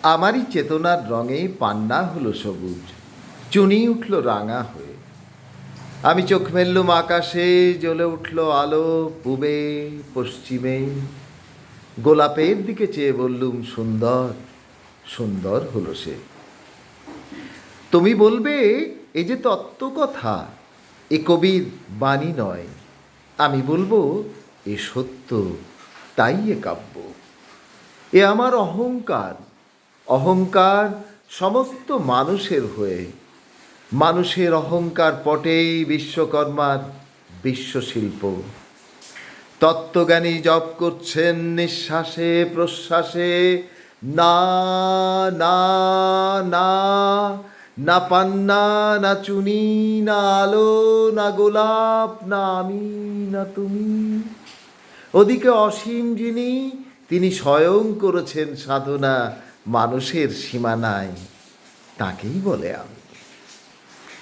আমারই চেতনার রঙে পান্না হলো সবুজ, চুনি উঠল রাঙা হয়ে। আমি চোখ মেললুম আকাশে, জ্বলে উঠল আলো পূবে পশ্চিমে। গোলাপের দিকে চেয়ে বললুম সুন্দর, সুন্দর হলো সে। তুমি বলবে এ যে তত্ত্বকথা, এ কবির বাণী নয়। আমি বলবো এ সত্য, তাই এ কাব্য। এ আমার অহংকার, অহংকার সমস্ত মানুষের হয়ে। মানুষের অহংকার পটেই বিশ্বকর্মার বিশ্বশিল্প। তত্ত্বজ্ঞানী জপ করছেন নিঃশ্বাসে প্রশ্বাসে, না না না, না পান্না, না চুনি, না আলো, না গোলাপ, না আমি, না তুমি। ওদিকে অসীম যিনি, তিনি স্বয়ং করেছেন সাধনা মানুষের সীমানায়, তাকেই বলে আমি।